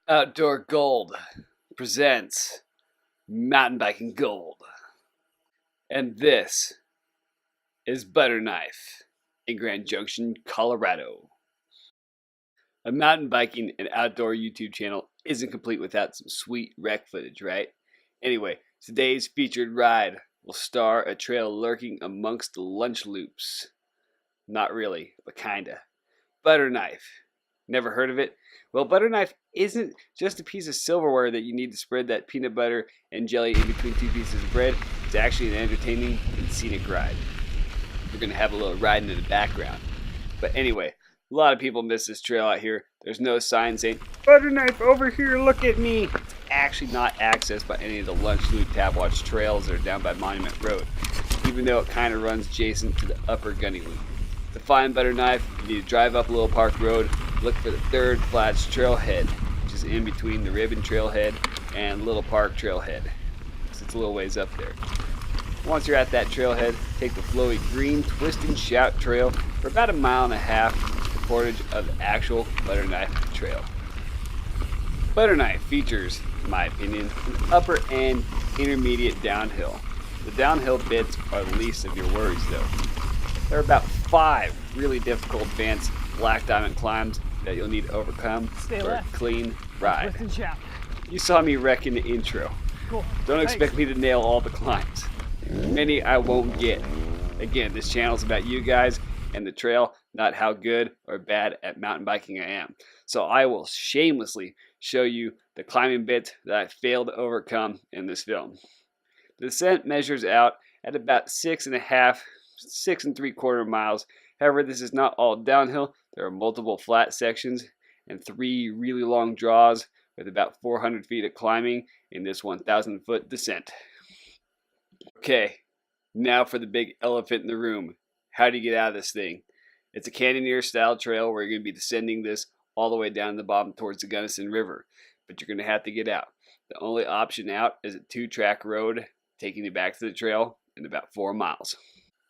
Outdoor Gold presents Mountain Biking Gold. And this is Butterknife in Grand Junction, Colorado. A mountain biking and outdoor YouTube channel isn't complete without some sweet wreck footage, right? Anyway, today's featured ride will star a trail lurking amongst the lunch loops. Not really, but kinda. Butterknife. Never heard of it? Well, Butterknife isn't just a piece of silverware that you need to spread that peanut butter and jelly in between two pieces of bread. It's actually an entertaining and scenic ride. We're going to have a little riding in the background. But anyway, a lot of people miss this trail out here. There's no sign saying, Butterknife over here, look at me. It's actually not accessed by any of the Lunch Loop Tabwatch trails that are down by Monument Road, even though it kind of runs adjacent to the upper Gunny Loop. To find Butterknife, you need to drive up Littlepark Road, look for the third flats trailhead, which is in between the Ribbon Trailhead and Littlepark Trailhead. So it's a little ways up there. Once you're at that trailhead, take the flowy green twist and shout trail for about 1.5 miles to the portage of the actual Butterknife Trail. Butterknife features, in my opinion, an upper and intermediate downhill. The downhill bits are the least of your worries though. There are about 5 really difficult advanced black diamond climbs that you'll need to overcome for a clean ride. You saw me wreck in the intro. Cool. Don't expect me to nail all the climbs. Many I won't get. Again, this channel is about you guys and the trail, not how good or bad at mountain biking I am. So I will shamelessly show you the climbing bits that I failed to overcome in this film. The descent measures out at about 6.5, 6 3/4 miles. However, this is not all downhill. There are multiple flat sections and 3 really long draws with about 400 feet of climbing in this 1,000-foot descent. Okay, now for the big elephant in the room. How do you get out of this thing? It's a canyoneer style trail where you're going to be descending this all the way down to the bottom towards the Gunnector River, but you're going to have to get out. The only option out is a 2-track road taking you back to the trail in about 4 miles.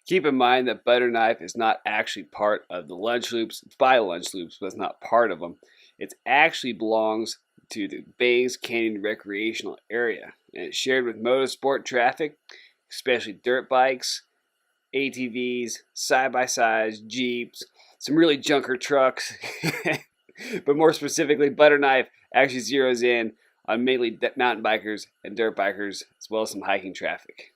Keep in mind that Butterknife is not actually part of the Lunch Loops. It's by Lunch Loops, but it's not part of them. It actually belongs to the Bays Canyon Recreational Area, and it's shared with motorsport traffic, especially dirt bikes, ATVs, side-by-sides, Jeeps, some really junker trucks. But more specifically, Butterknife actually zeroes in on mainly mountain bikers and dirt bikers, as well as some hiking traffic.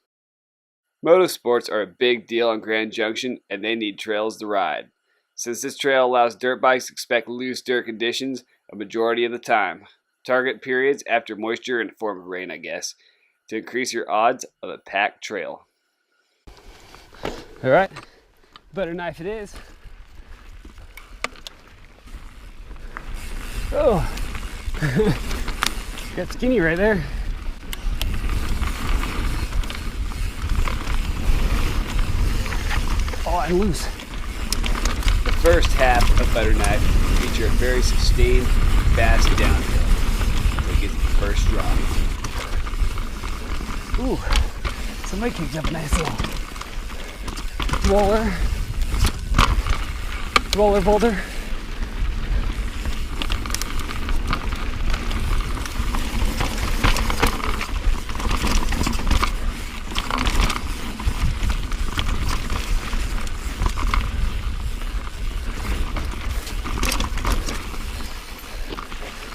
Motorsports are a big deal on Grand Junction, and they need trails to ride. Since this trail allows dirt bikes to expect loose dirt conditions a majority of the time. Target periods after moisture in the form of rain, I guess, to increase your odds of a packed trail. All right, Butterknife it is. Oh, got Skinny right there. Oh, I'm loose. The first half of Butterknife feature a very sustained, fast downhill to get the first drop. Ooh, somebody kicked up a nice little roller boulder.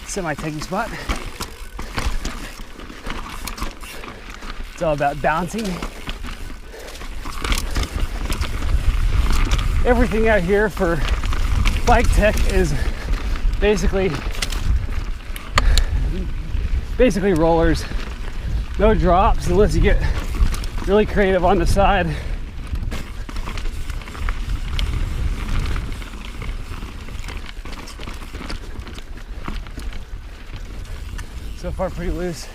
Semi-taking spot. It's all about balancing. Everything out here for bike tech is basically rollers. No drops unless you get really creative on the side. So far pretty loose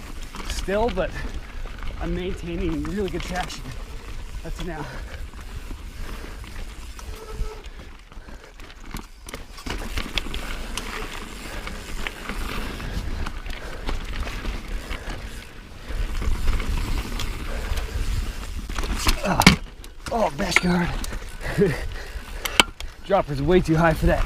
still, but I'm maintaining really good traction up to now. Oh, bash guard. Dropper's way too high for that.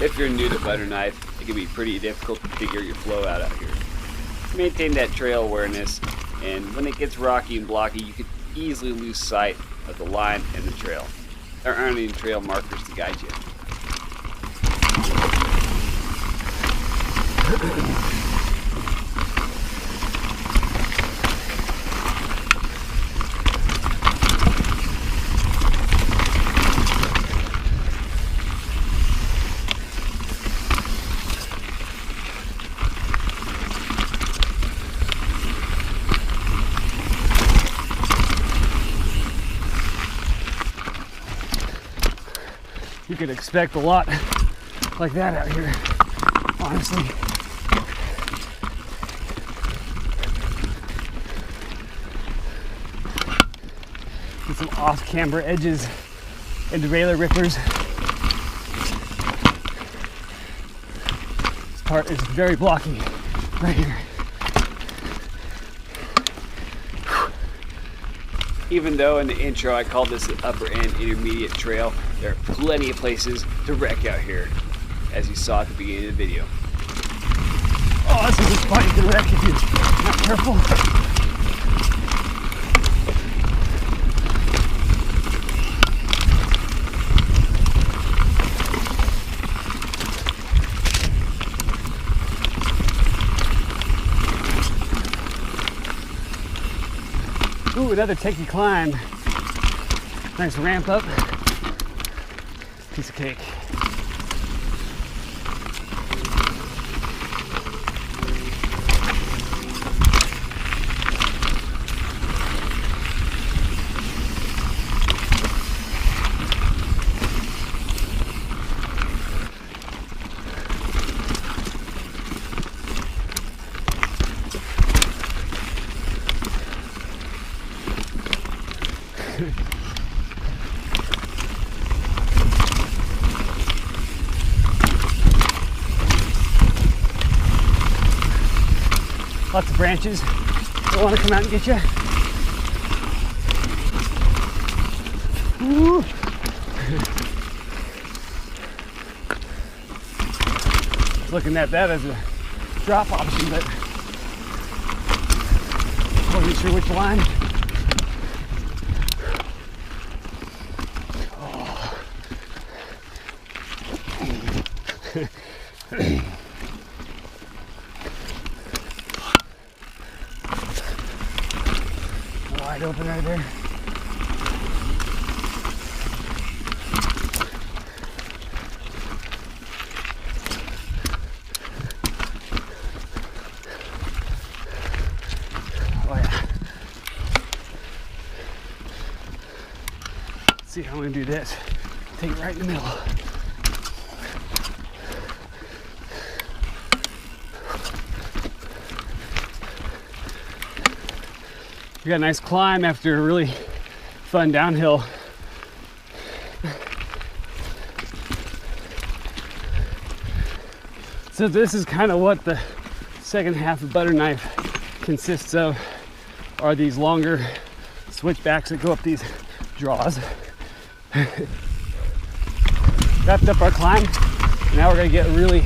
If you're new to Butterknife, it can be pretty difficult to figure your flow out here. Maintain that trail awareness, and when it gets rocky and blocky, you can easily lose sight of the line and the trail. There aren't any trail markers to guide you. You could expect a lot like that out here, honestly. Get some off-camber edges and derailleur rippers. This part is very blocky right here. Even though in the intro I called this the upper end intermediate trail, there are plenty of places to wreck out here, as you saw at the beginning of the video. Oh, this is a spot you can wreck if you're not careful. Ooh, another techie climb. Nice ramp up. Piece of cake. Lots of branches that want to come out and get you. Woo. Looking at that as a drop option, but wasn't sure which line. Wide open right there. Oh yeah. Let's see how I'm gonna do this. Take it right in the middle. We got a nice climb after a really fun downhill. So this is kind of what the second half of Butterknife consists of, are these longer switchbacks that go up these draws. Wrapped up our climb. Now we're gonna get a really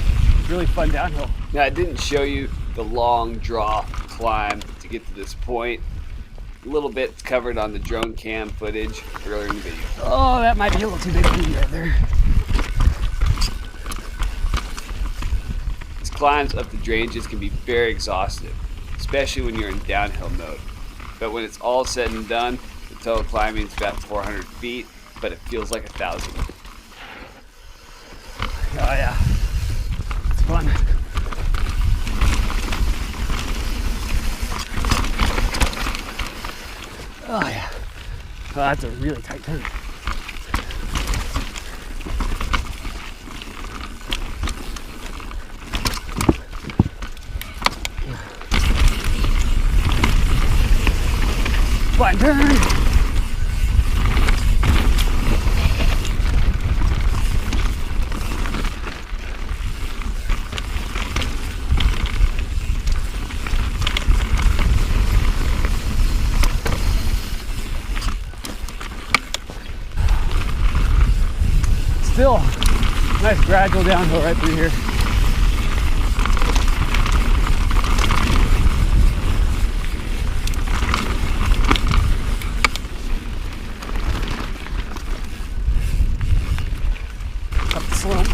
fun downhill. Now I didn't show you the long draw climb to get to this point. A little bit covered on the drone cam footage earlier in the video. Oh, that might be a little too big for you right there. These climbs up the drainages can be very exhaustive, especially when you're in downhill mode. But when it's all said and done, the total climbing is about 400 feet, but it feels like 1,000. Oh yeah, it's fun. Oh yeah. Oh, that's a really tight turn. Fine turn. Still Nice gradual downhill right through here. Up the slope.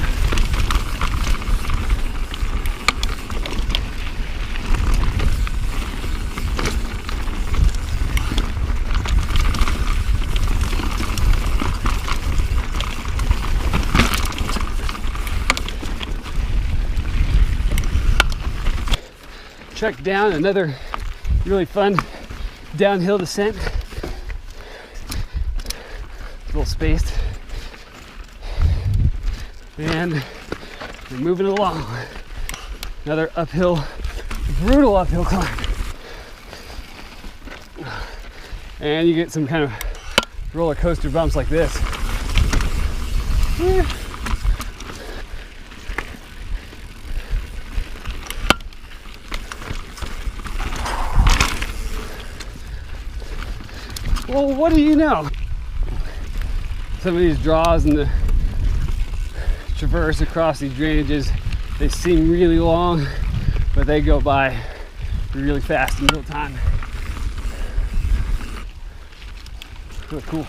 Trek down another really fun downhill descent. A little spaced. And we're moving along. Another uphill, brutal uphill climb. And you get some kind of roller coaster bumps like this. Well, what do you know? Some of these draws and the traverse across these drainages, they seem really long, but they go by really fast in real time. Really cool.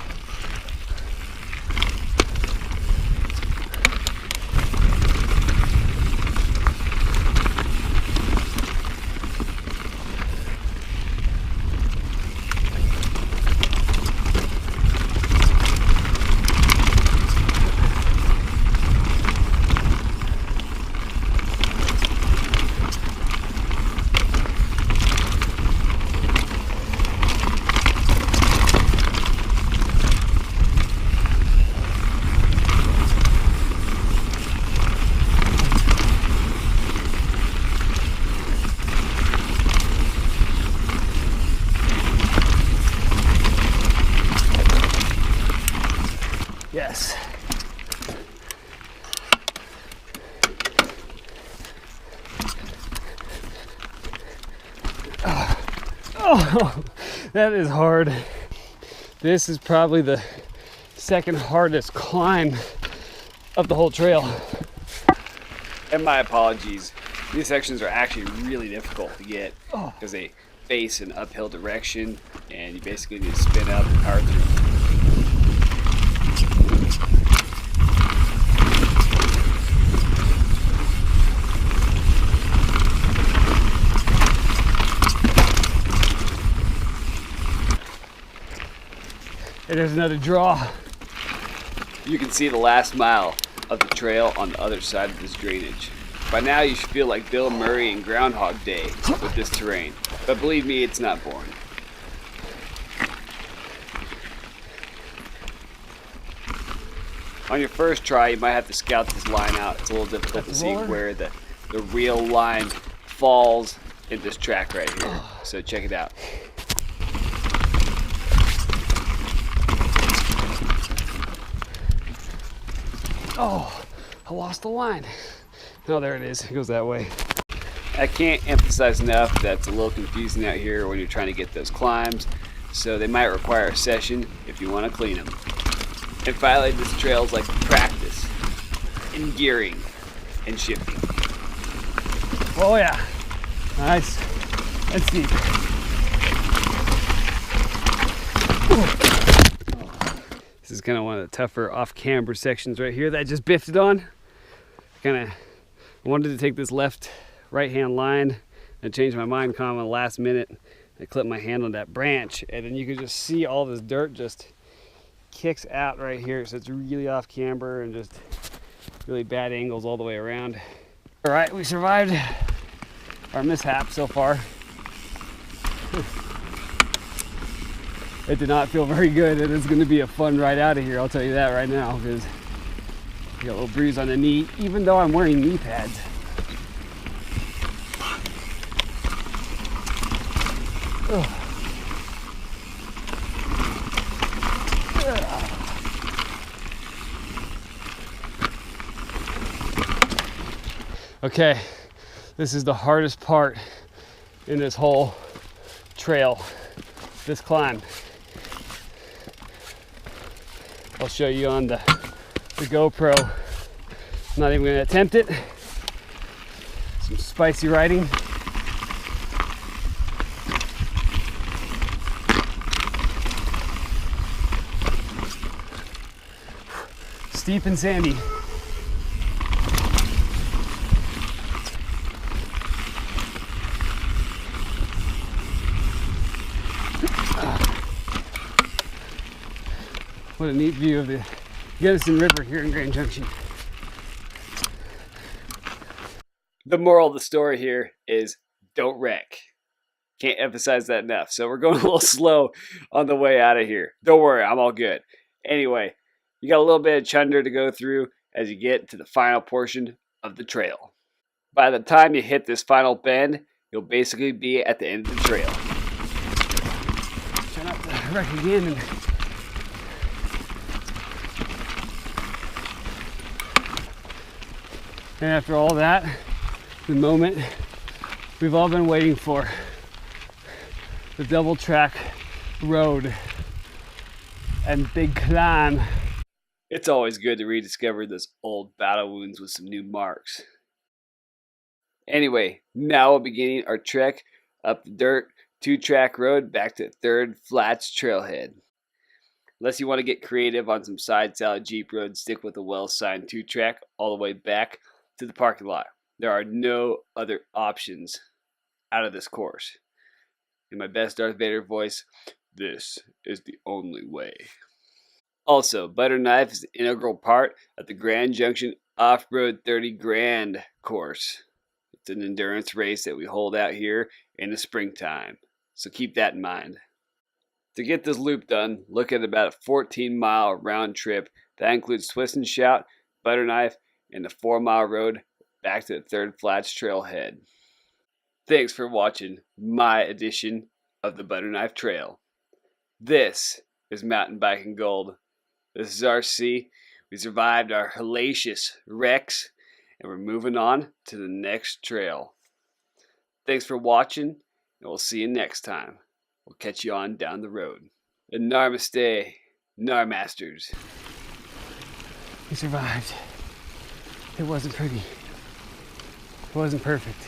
Yes. Oh, that is hard. This is probably the second hardest climb of the whole trail. And my apologies. These sections are actually really difficult to get because they face an uphill direction and you basically need to spin up and power through. And there's another draw. You can see the last mile of the trail on the other side of this drainage. By now you should feel like Bill Murray in Groundhog Day with this terrain, but believe me, it's not boring. On your first try, you might have to scout this line out. It's a little difficult to see where the real line falls in this track right here. So check it out. Oh, I lost the line. Oh, there it is. It goes that way. I can't emphasize enough that it's a little confusing out here when you're trying to get those climbs, so they might require a session if you want to clean them. And finally, this trail is like practice in gearing and shifting. Oh yeah, nice. Let's see. This is kind of one of the tougher off-camber sections right here that I just biffed it on. I wanted to take this left right-hand line and change my mind kind of on the last minute. I clipped my hand on that branch and then you can just see all this dirt just kicks out right here. So it's really off-camber and just really bad angles all the way around. All right, we survived our mishap so far. It did not feel very good, and it's going to be a fun ride out of here, I'll tell you that right now, because I got a little bruise on the knee, even though I'm wearing knee pads. Okay, this is the hardest part in this whole trail, this climb. I'll show you on the GoPro not even gonna attempt it. Some spicy riding. Steep and sandy. What a neat view of the Gunnector River here in Grand Junction. The moral of the story here is don't wreck. Can't emphasize that enough. So we're going a little slow on the way out of here. Don't worry, I'm all good. Anyway, you got a little bit of chunder to go through as you get to the final portion of the trail. By the time you hit this final bend, you'll basically be at the end of the trail. Try not to wreck again. And after all that, the moment we've all been waiting for, the double track road and big climb. It's always good to rediscover those old battle wounds with some new marks. Anyway, now we're beginning our trek up the dirt 2-track road back to Third Flats trailhead. Unless you want to get creative on some side salad Jeep road, stick with a well-signed 2-track all the way back to the parking lot. There are no other options out of this course. In my best Darth Vader voice, this is the only way. Also, Butterknife is an integral part of the Grand Junction Off-Road 30 Grand course. It's an endurance race that we hold out here in the springtime, so keep that in mind. To get this loop done, look at about a 14-mile round trip. That includes Twist and Shout, Butterknife, and the 4-mile road back to the Third Flats trailhead. Thanks for watching my edition of the Butterknife Trail. This is Mountain Biking Gold. This is RC. We survived our hellacious wrecks, and we're moving on to the next trail. Thanks for watching, and we'll see you next time. We'll catch you on down the road. And Namaste, Narmasters. We survived. It wasn't pretty. It wasn't perfect.